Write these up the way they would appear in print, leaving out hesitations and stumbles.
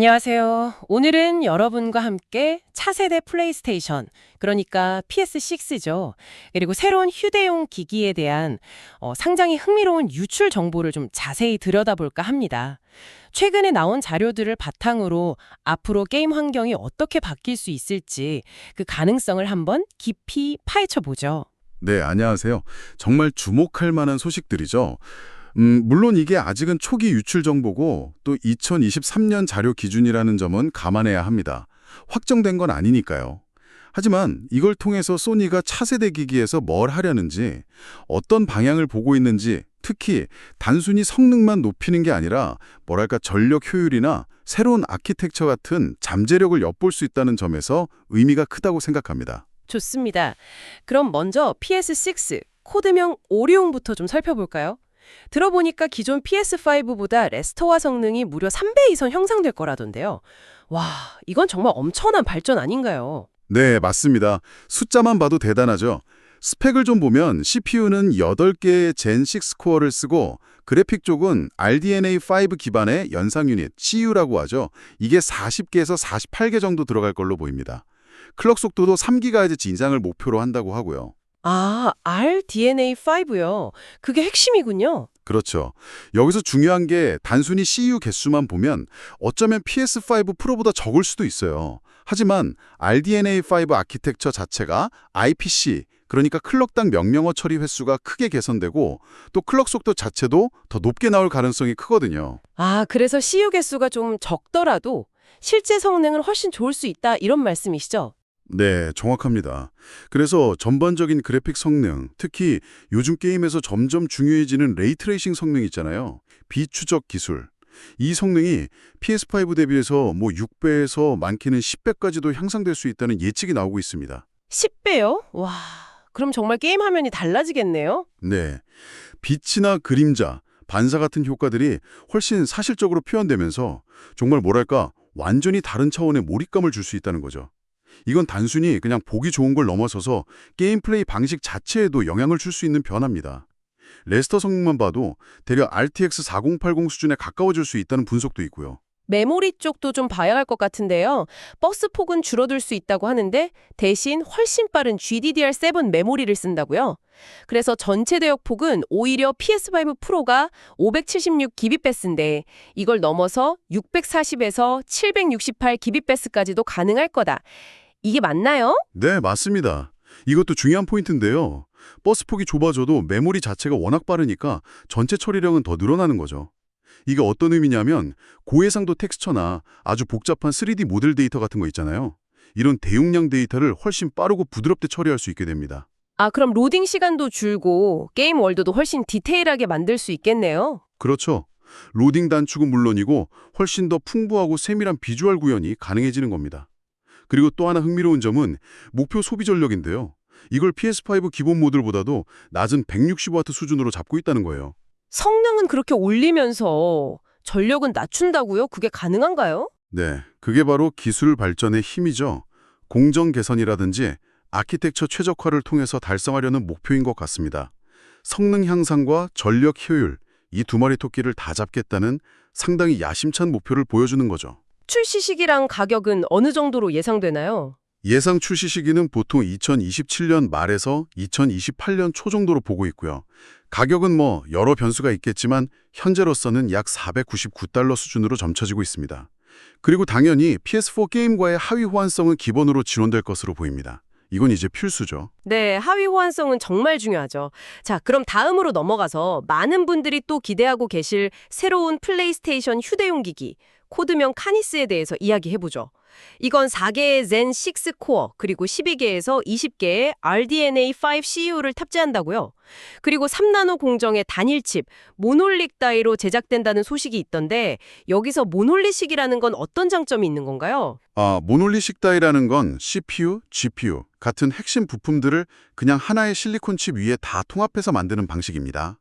안녕하세요. 오늘은 여러분과 함께 차세대 플레이스테이션, 그러니까 PS6죠. 그리고 새로운 휴대용 기기에 대한 상당히 흥미로운 유출 정보를 좀 자세히 들여다볼까 합니다. 최근에 나온 자료들을 바탕으로 앞으로 게임 환경이 어떻게 바뀔 수 있을지 그 가능성을 한번 깊이 파헤쳐 보죠. 네, 안녕하세요. 정말 주목할 만한 소식들이죠. 물론 이게 아직은 초기 유출 정보고 또 2023년 자료 기준이라는 점은 감안해야 합니다. 확정된 건 아니니까요. 하지만 이걸 통해서 소니가 차세대 기기에서 뭘 하려는지, 어떤 방향을 보고 있는지, 특히 단순히 성능만 높이는 게 아니라 뭐랄까 전력 효율이나 새로운 아키텍처 같은 잠재력을 엿볼 수 있다는 점에서 의미가 크다고 생각합니다. 좋습니다. 그럼 먼저 PS6, 코드명 오리온부터 좀 살펴볼까요? 들어보니까 기존 PS5보다 레스터화 성능이 무려 3배 이상 향상될 거라던데요. 와, 이건 정말 엄청난 발전 아닌가요? 네, 맞습니다. 숫자만 봐도 대단하죠. 스펙을 좀 보면 CPU는 8개의 젠6 코어를 쓰고 그래픽 쪽은 RDNA5 기반의 연상 유닛, CU라고 하죠. 이게 40개에서 48개 정도 들어갈 걸로 보입니다. 클럭 속도도 3GHz 인상을 목표로 한다고 하고요. 아, RDNA5요. 그게 핵심이군요. 그렇죠. 여기서 중요한 게 단순히 CU 개수만 보면 어쩌면 PS5 프로보다 적을 수도 있어요. 하지만 RDNA5 아키텍처 자체가 IPC, 그러니까 클럭당 명령어 처리 횟수가 크게 개선되고 또 클럭 속도 자체도 더 높게 나올 가능성이 크거든요. 아, 그래서 CU 개수가 좀 적더라도 실제 성능은 훨씬 좋을 수 있다 이런 말씀이시죠? 네, 정확합니다. 그래서 전반적인 그래픽 성능, 특히 요즘 게임에서 점점 중요해지는 레이트레이싱 성능 있잖아요. 비추적 기술. 이 성능이 PS5 대비해서 6배에서 많게는 10배까지도 향상될 수 있다는 예측이 나오고 있습니다. 10배요? 와, 그럼 정말 게임 화면이 달라지겠네요? 네, 빛이나 그림자, 반사 같은 효과들이 훨씬 사실적으로 표현되면서 정말 뭐랄까 완전히 다른 차원의 몰입감을 줄 수 있다는 거죠. 이건 단순히 그냥 보기 좋은 걸 넘어서서 게임 플레이 방식 자체에도 영향을 줄 수 있는 변화입니다. 레스터 성능만 봐도 대략 RTX 4080 수준에 가까워질 수 있다는 분석도 있고요. 메모리 쪽도 좀 봐야 할 것 같은데요. 버스 폭은 줄어들 수 있다고 하는데 대신 훨씬 빠른 GDDR7 메모리를 쓴다고요. 그래서 전체 대역 폭은 오히려 PS5 프로가 576GBPs인데 이걸 넘어서 640에서 768GBPs까지도 가능할 거다. 이게 맞나요? 네, 맞습니다. 이것도 중요한 포인트인데요. 버스 폭이 좁아져도 메모리 자체가 워낙 빠르니까 전체 처리량은 더 늘어나는 거죠. 이게 어떤 의미냐면 고해상도 텍스처나 아주 복잡한 3D 모델 데이터 같은 거 있잖아요. 이런 대용량 데이터를 훨씬 빠르고 부드럽게 처리할 수 있게 됩니다. 아, 그럼 로딩 시간도 줄고 게임 월드도 훨씬 디테일하게 만들 수 있겠네요. 그렇죠. 로딩 단축은 물론이고 훨씬 더 풍부하고 세밀한 비주얼 구현이 가능해지는 겁니다. 그리고 또 하나 흥미로운 점은 목표 소비 전력인데요. 이걸 PS5 기본 모델보다도 낮은 160W 수준으로 잡고 있다는 거예요. 성능은 그렇게 올리면서 전력은 낮춘다고요? 그게 가능한가요? 네, 그게 바로 기술 발전의 힘이죠. 공정 개선이라든지 아키텍처 최적화를 통해서 달성하려는 목표인 것 같습니다. 성능 향상과 전력 효율, 이 두 마리 토끼를 다 잡겠다는 상당히 야심찬 목표를 보여주는 거죠. 출시 시기랑 가격은 어느 정도로 예상되나요? 예상 출시 시기는 보통 2027년 말에서 2028년 초 정도로 보고 있고요. 가격은 여러 변수가 있겠지만 현재로서는 약 $499 수준으로 점쳐지고 있습니다. 그리고 당연히 PS4 게임과의 하위 호환성은 기본으로 지원될 것으로 보입니다. 이건 이제 필수죠. 네, 하위 호환성은 정말 중요하죠. 자, 그럼 다음으로 넘어가서 많은 분들이 또 기대하고 계실 새로운 플레이스테이션 휴대용 기기, 코드명 카니스에 대해서 이야기해보죠. 이건 4개의 젠 6 코어 그리고 12개에서 20개의 RDNA5 CU를 탑재한다고요. 그리고 3나노 공정의 단일 칩, 모놀릭 다이로 제작된다는 소식이 있던데 여기서 모놀리식이라는 건 어떤 장점이 있는 건가요? 모놀리식 다이라는 건 CPU, GPU 같은 핵심 부품들을 그냥 하나의 실리콘 칩 위에 다 통합해서 만드는 방식입니다.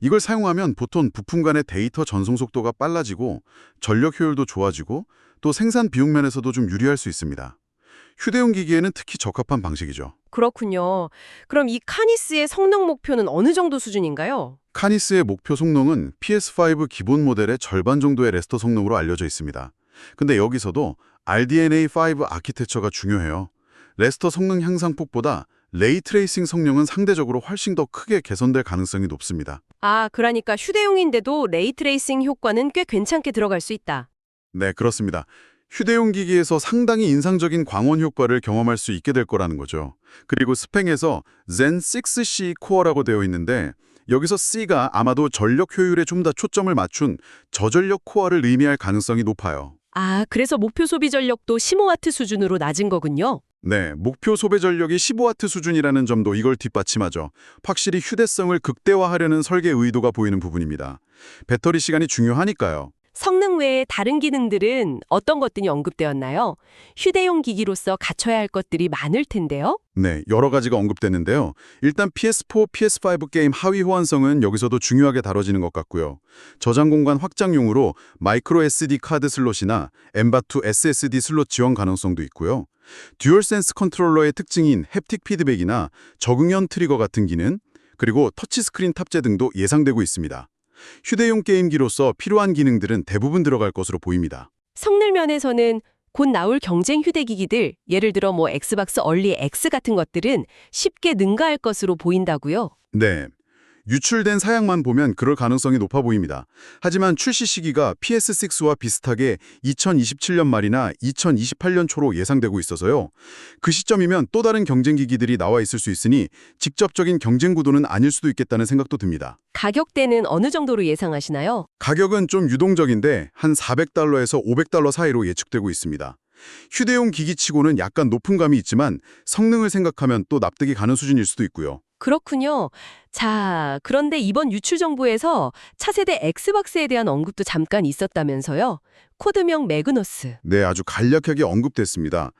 이걸 사용하면 보통 부품 간의 데이터 전송 속도가 빨라지고 전력 효율도 좋아지고 또 생산 비용 면에서도 좀 유리할 수 있습니다. 휴대용 기기에는 특히 적합한 방식이죠. 그렇군요. 그럼 이 카니스의 성능 목표는 어느 정도 수준인가요? 카니스의 목표 성능은 PS5 기본 모델의 절반 정도의 레스터 성능으로 알려져 있습니다. 근데 여기서도 RDNA5 아키텍처가 중요해요. 레스터 성능 향상폭보다 레이 트레이싱 성능은 상대적으로 훨씬 더 크게 개선될 가능성이 높습니다. 아, 그러니까 휴대용인데도 레이트레이싱 효과는 꽤 괜찮게 들어갈 수 있다. 네, 그렇습니다. 휴대용 기기에서 상당히 인상적인 광원 효과를 경험할 수 있게 될 거라는 거죠. 그리고 스펙에서 Zen 6C 코어라고 되어 있는데 여기서 C가 아마도 전력 효율에 좀 더 초점을 맞춘 저전력 코어를 의미할 가능성이 높아요. 아, 그래서 목표 소비 전력도 15W 수준으로 낮은 거군요. 네, 목표 소배 전력이 15W 수준이라는 점도 이걸 뒷받침하죠. 확실히 휴대성을 극대화하려는 설계 의도가 보이는 부분입니다. 배터리 시간이 중요하니까요. 성능 외에 다른 기능들은 어떤 것들이 언급되었나요? 휴대용 기기로서 갖춰야 할 것들이 많을 텐데요. 네, 여러 가지가 언급되는데요. 일단 PS4, PS5 게임 하위 호환성은 여기서도 중요하게 다뤄지는 것 같고요. 저장 공간 확장용으로 마이크로 SD 카드 슬롯이나 M.2 SSD 슬롯 지원 가능성도 있고요. 듀얼센스 컨트롤러의 특징인 햅틱 피드백이나 적응형 트리거 같은 기능, 그리고 터치스크린 탑재 등도 예상되고 있습니다. 휴대용 게임기로서 필요한 기능들은 대부분 들어갈 것으로 보입니다. 성능 면에서는 곧 나올 경쟁 휴대기기들, 예를 들어 엑스박스 얼리 X 같은 것들은 쉽게 능가할 것으로 보인다고요. 네. 유출된 사양만 보면 그럴 가능성이 높아 보입니다. 하지만 출시 시기가 PS6와 비슷하게 2027년 말이나 2028년 초로 예상되고 있어서요. 그 시점이면 또 다른 경쟁 기기들이 나와 있을 수 있으니 직접적인 경쟁 구도는 아닐 수도 있겠다는 생각도 듭니다. 가격대는 어느 정도로 예상하시나요? 가격은 좀 유동적인데 한 $400에서 $500 사이로 예측되고 있습니다. 휴대용 기기치고는 약간 높은 감이 있지만 성능을 생각하면 또 납득이 가는 수준일 수도 있고요. 그렇군요. 자, 그런데 이번 유출 정보에서 차세대 엑스박스에 대한 언급도 잠깐 있었다면서요? 코드명 매그너스. 네, 아주 간략하게 언급됐습니다.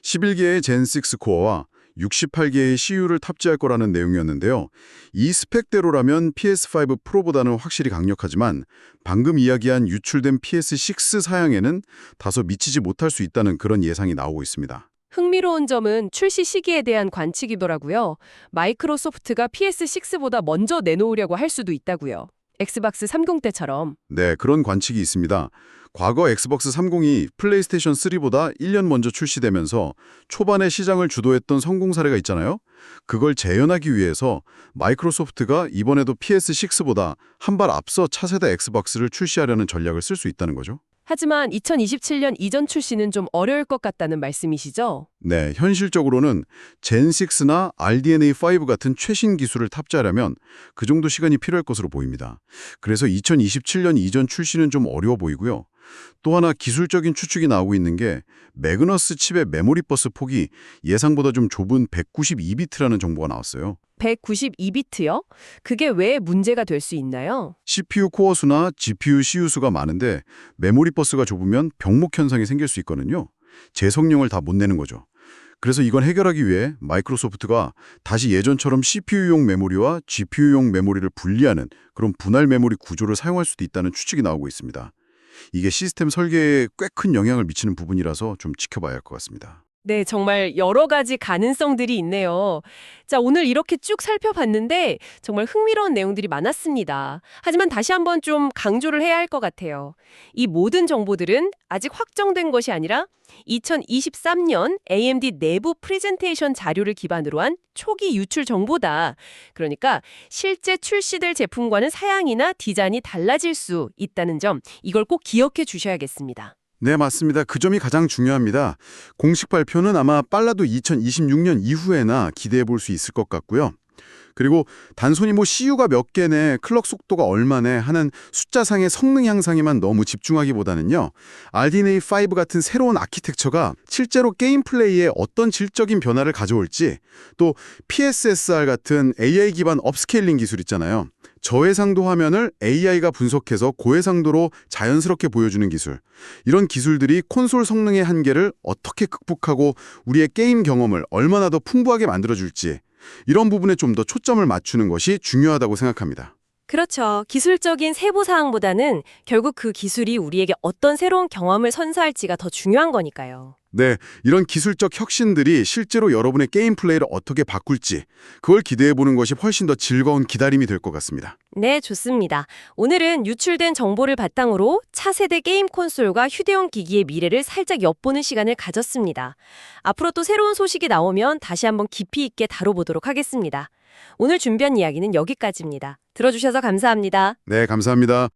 11개의 젠6 코어와 68개의 CU를 탑재할 거라는 내용이었는데요. 이 스펙대로라면 PS5 프로보다는 확실히 강력하지만 방금 이야기한 유출된 PS6 사양에는 다소 미치지 못할 수 있다는 그런 예상이 나오고 있습니다. 흥미로운 점은 출시 시기에 대한 관측이더라고요. 마이크로소프트가 PS6보다 먼저 내놓으려고 할 수도 있다고요. 엑스박스 30 때처럼. 네, 그런 관측이 있습니다. 과거 엑스박스 30이 플레이스테이션 3보다 1년 먼저 출시되면서 초반에 시장을 주도했던 성공 사례가 있잖아요. 그걸 재현하기 위해서 마이크로소프트가 이번에도 PS6보다 한 발 앞서 차세대 엑스박스를 출시하려는 전략을 쓸 수 있다는 거죠. 하지만 2027년 이전 출시는 좀 어려울 것 같다는 말씀이시죠? 네, 현실적으로는 젠6나 RDNA5 같은 최신 기술을 탑재하려면 그 정도 시간이 필요할 것으로 보입니다. 그래서 2027년 이전 출시는 좀 어려워 보이고요. 또 하나 기술적인 추측이 나오고 있는 게 매그너스 칩의 메모리 버스 폭이 예상보다 좀 좁은 192비트라는 정보가 나왔어요. 192비트요? 그게 왜 문제가 될 수 있나요? CPU 코어 수나 GPU CU 수가 많은데 메모리 버스가 좁으면 병목 현상이 생길 수 있거든요. 제 성능을 다 못 내는 거죠. 그래서 이건 해결하기 위해 마이크로소프트가 다시 예전처럼 CPU용 메모리와 GPU용 메모리를 분리하는 그런 분할 메모리 구조를 사용할 수도 있다는 추측이 나오고 있습니다. 이게 시스템 설계에 꽤 큰 영향을 미치는 부분이라서 좀 지켜봐야 할 것 같습니다. 네, 정말 여러 가지 가능성들이 있네요. 자, 오늘 이렇게 쭉 살펴봤는데 정말 흥미로운 내용들이 많았습니다. 하지만 다시 한번 좀 강조를 해야 할 것 같아요. 이 모든 정보들은 아직 확정된 것이 아니라 2023년 AMD 내부 프레젠테이션 자료를 기반으로 한 초기 유출 정보다. 그러니까 실제 출시될 제품과는 사양이나 디자인이 달라질 수 있다는 점, 이걸 꼭 기억해 주셔야겠습니다. 네, 맞습니다. 그 점이 가장 중요합니다. 공식 발표는 아마 빨라도 2026년 이후에나 기대해 볼 수 있을 것 같고요. 그리고 단순히 CU가 몇 개네, 클럭 속도가 얼마네 하는 숫자상의 성능 향상에만 너무 집중하기보다는요. RDNA5 같은 새로운 아키텍처가 실제로 게임 플레이에 어떤 질적인 변화를 가져올지, 또 PSSR 같은 AI 기반 업스케일링 기술 있잖아요. 저해상도 화면을 AI가 분석해서 고해상도로 자연스럽게 보여주는 기술. 이런 기술들이 콘솔 성능의 한계를 어떻게 극복하고 우리의 게임 경험을 얼마나 더 풍부하게 만들어줄지, 이런 부분에 좀 더 초점을 맞추는 것이 중요하다고 생각합니다. 그렇죠. 기술적인 세부 사항보다는 결국 그 기술이 우리에게 어떤 새로운 경험을 선사할지가 더 중요한 거니까요. 네, 이런 기술적 혁신들이 실제로 여러분의 게임 플레이를 어떻게 바꿀지 그걸 기대해보는 것이 훨씬 더 즐거운 기다림이 될 것 같습니다. 네, 좋습니다. 오늘은 유출된 정보를 바탕으로 차세대 게임 콘솔과 휴대용 기기의 미래를 살짝 엿보는 시간을 가졌습니다. 앞으로 또 새로운 소식이 나오면 다시 한번 깊이 있게 다뤄보도록 하겠습니다. 오늘 준비한 이야기는 여기까지입니다. 들어주셔서 감사합니다. 네, 감사합니다.